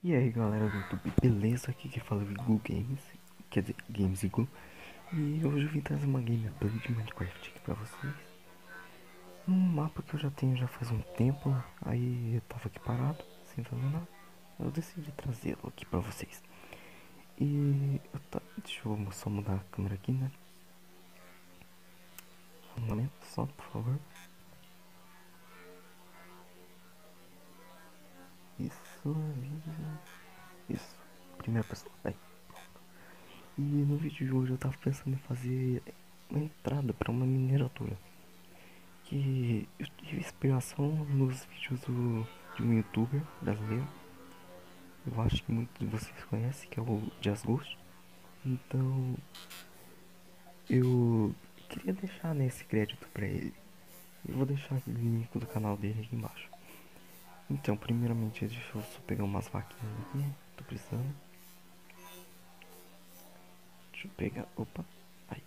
E aí galera do YouTube, beleza? Aqui que fala é o Iglu Games, quer dizer, Games Iglu. E hoje eu vim trazer uma gameplay de Minecraft aqui pra vocês. Um mapa que eu já tenho já faz um tempo, aí eu tava aqui parado, sem fazer nada. Eu decidi trazê-lo aqui pra vocês. Deixa eu só mudar a câmera aqui, né? Um momento só, por favor. Isso, isso. Primeira pessoa, vai. E no vídeo de hoje eu tava pensando em fazer uma entrada pra uma mineratura. Que eu tive inspiração nos vídeos de um youtuber brasileiro. Eu acho que muitos de vocês conhecem, que é o Just Ghost. Então eu queria deixar nesse crédito pra ele. Eu vou deixar o link do canal dele aqui embaixo. Então, primeiramente, deixa eu só pegar umas vaquinhas aqui. Tô precisando. Deixa eu pegar. Opa. Aí.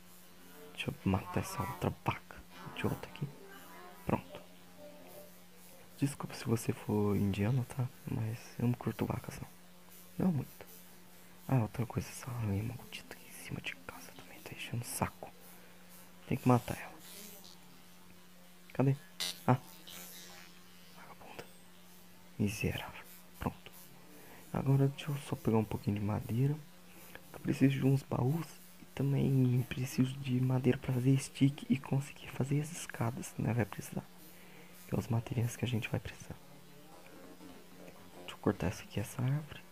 Deixa eu matar essa outra vaca idiota aqui. Pronto. Desculpa se você for indiano, tá? Mas eu não curto vacas não. Não muito. Ah, outra coisa, essa aranha maldita aqui em cima de casa também tá enchendo o saco. Tem que matar ela. Cadê? Ah, vagabunda. Miserável. Pronto. Agora deixa eu só pegar um pouquinho de madeira. Eu preciso de uns baús. E também preciso de madeira pra fazer stick e conseguir fazer as escadas, né? Vai precisar. Que é os materiais que a gente vai precisar. Deixa eu cortar essa aqui, essa árvore.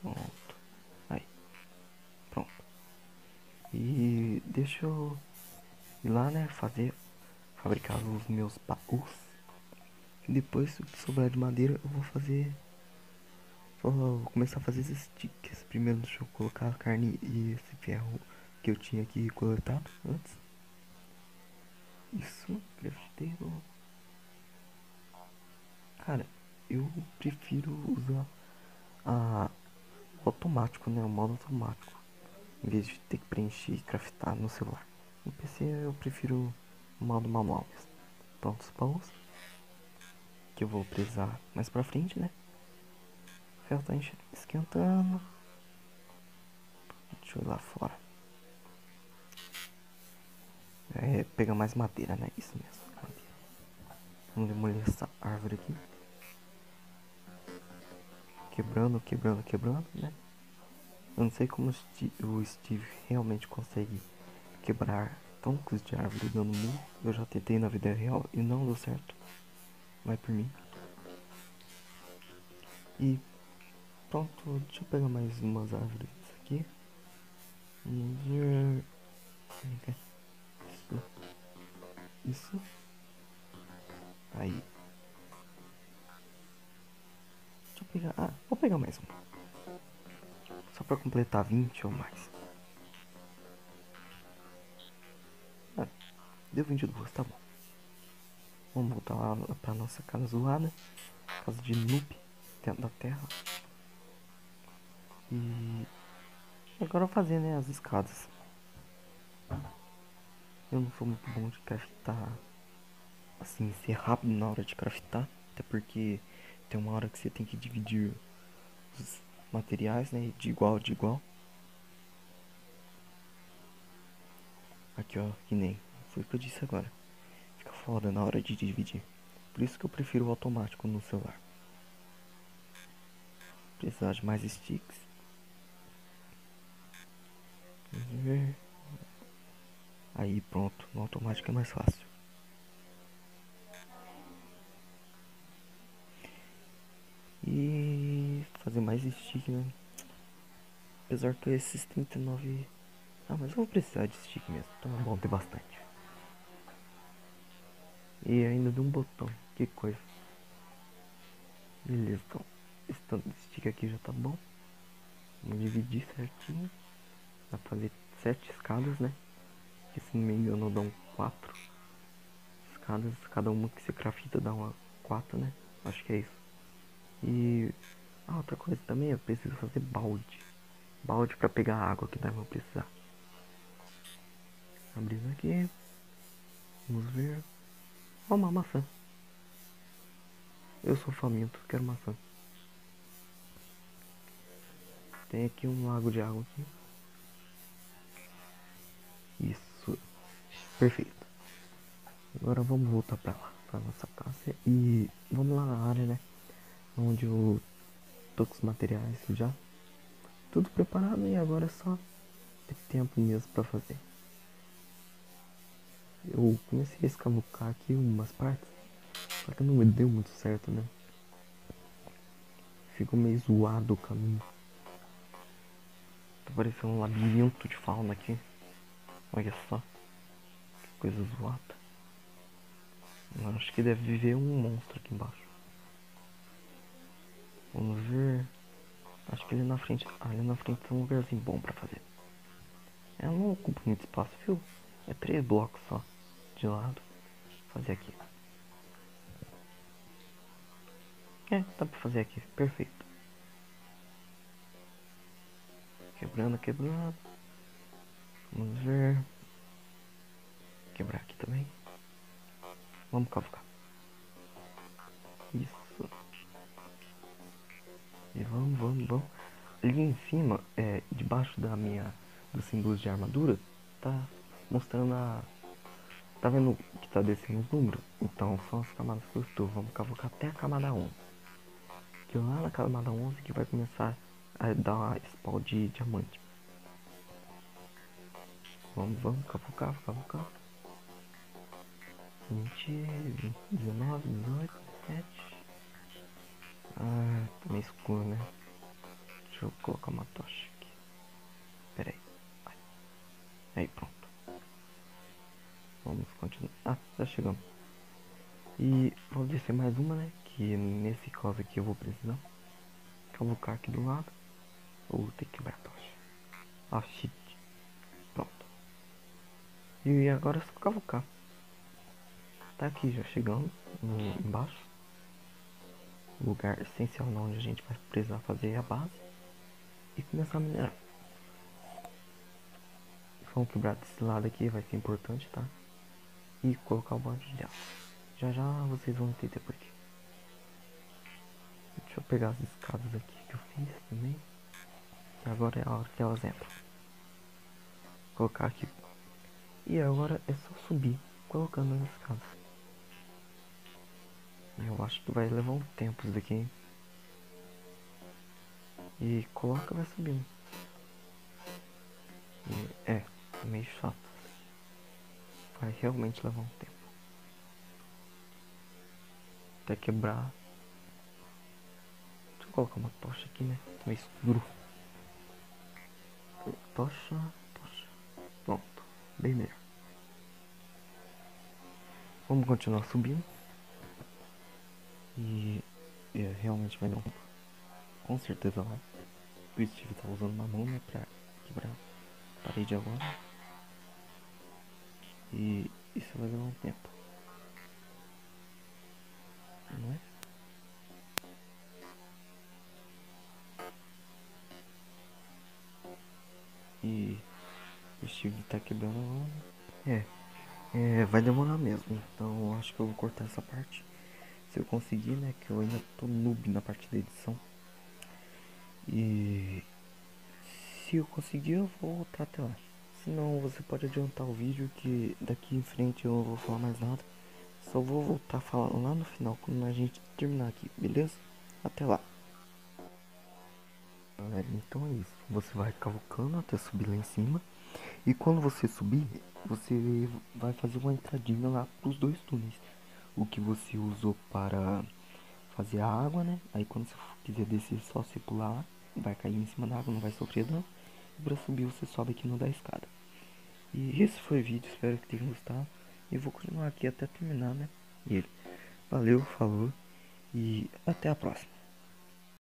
Pronto. Aí. Pronto. E deixa eu ir lá, né? Fabricar os meus baús. E depois, o que sobrar de madeira, eu vou fazer. Vou começar a fazer esses sticks. Primeiro, deixa eu colocar a carne e esse ferro que eu tinha aqui coletado antes. Isso, crafteiro. Cara, eu prefiro usar a o automático, né? O modo automático. Em vez de ter que preencher e craftar no celular. No PC eu prefiro o modo manual mesmo. Pronto, os baús. Que eu vou precisar mais pra frente, né? O ferro tá esquentando. Deixa eu ir lá fora. É, pegar mais madeira, né? Isso mesmo, madeira. Vamos demolir essa árvore aqui. Quebrando, quebrando, quebrando, né? Eu não sei como o Steve realmente consegue quebrar troncos de árvore dando murro. Eu já tentei na vida real e não deu certo. Vai por mim. E pronto, deixa eu pegar mais umas árvores aqui. Vamos ver. Isso. Isso. Aí. Deixa eu pegar. Ah, vou pegar mais um. Só pra completar 20 ou mais. Ah, deu 22, tá bom. Vamos voltar lá pra nossa casa zoada. Casa de noob dentro da terra. E agora eu vou fazer, né, as escadas. Eu não sou muito bom de craftar, assim, ser rápido na hora de craftar. Até porque tem uma hora que você tem que dividir os materiais, né, de igual a igual. Aqui ó, que nem foi o que eu disse agora. Fica foda na hora de dividir. Por isso que eu prefiro o automático no celular. Precisar de mais sticks. Vamos ver. Aí pronto, no automático é mais fácil. E fazer mais stick, né? Apesar que esses 39. Ah, mas eu vou precisar de stick mesmo. Então é bom ter bastante. E ainda de um botão. Que coisa. Beleza, então. Esse tanto de stick aqui já tá bom. Vamos dividir certinho. Dá pra fazer 7 escadas, né? Que se não me engano dão 4 escadas. Cada uma que você crafta dá uma 4, né? Acho que é isso. E outra coisa também, eu preciso fazer balde. Balde pra pegar a água que nós vamos precisar. Abrindo aqui. Vamos ver. Ó, uma maçã. Eu sou faminto, quero maçã. Tem aqui um lago de água aqui. Isso. Perfeito. Agora vamos voltar pra lá, pra nossa casa. E vamos lá na área, né? Onde eu tô com os materiais já. Tudo preparado e agora é só ter tempo mesmo pra fazer. Eu comecei a escavucar aqui umas partes. Só que não me deu muito certo, né? Ficou meio zoado o caminho. Tá parecendo um labirinto de fauna aqui. Olha só. Que coisa zoada. Eu acho que deve viver um monstro aqui embaixo. Vamos ver. Acho que ali na frente. Ali na frente tem um lugarzinho bom pra fazer. Eu não ocupo muito espaço, viu? É 3 blocos só. De lado. Vou fazer aqui. É, dá pra fazer aqui. Perfeito. Quebrando, quebrando. Vamos ver. Quebrar aqui também. Vamos cavucar. Isso. E vamos. Ali em cima, debaixo dos símbolos de armadura, tá mostrando tá vendo que tá descendo os números? Então são as camadas que eu estou. Vamos cavucar até a camada 11. Que lá na camada 11 que vai começar a dar uma spawn de diamante. Vamos cavucar. 20, 19, 18, 17. Ah, tá meio escuro, né? Deixa eu colocar uma tocha aqui. Pera aí. Aí, pronto. Vamos continuar. Ah, já chegamos. E vou descer mais uma, né? Que nesse caso aqui eu vou precisar cavucar aqui do lado. Ou ter que quebrar a tocha. Ah, shit. Pronto. E agora é só cavucar. Tá aqui, já chegamos embaixo. Lugar essencial onde a gente vai precisar fazer a base. E começar a minerar. Vamos quebrar desse lado aqui, vai ser importante, tá? E colocar o balde de aço. Já vocês vão entender por quê. Deixa eu pegar as escadas aqui que eu fiz também. E agora é a hora que elas entram. Colocar aqui. E agora é só subir, colocando as escadas. Eu acho que vai levar um tempo isso daqui, hein? E coloca, vai subindo. E meio chato. Vai realmente levar um tempo. Até quebrar. Deixa eu colocar uma tocha aqui, né? Tá meio escuro. Tocha. Pronto. Bem melhor. Vamos continuar subindo. E realmente vai dar um tempo. Com certeza vai. O Steve tá usando uma mão, né? Pra quebrar a parede agora. E isso vai levar um tempo. Não é? E o Steve tá quebrando agora. Vai demorar mesmo. Então eu acho que eu vou cortar essa parte. Se eu conseguir, né? Que eu ainda tô noob na parte da edição. E se eu conseguir, eu vou voltar até lá. Se não, você pode adiantar o vídeo que daqui em frente eu não vou falar mais nada. Só vou voltar a falar lá no final quando a gente terminar aqui, beleza? Até lá. Galera, então é isso. Você vai cavucando até subir lá em cima. E quando você subir, você vai fazer uma entradinha lá pros 2 túneis. O que você usou para fazer a água, né? Aí quando você quiser descer, só você pular lá. Vai cair em cima da água, não vai sofrer dano. E pra subir, você sobe aqui no da escada. E esse foi o vídeo, espero que tenham gostado. E eu vou continuar aqui até terminar, né? E ele. Valeu, falou e até a próxima.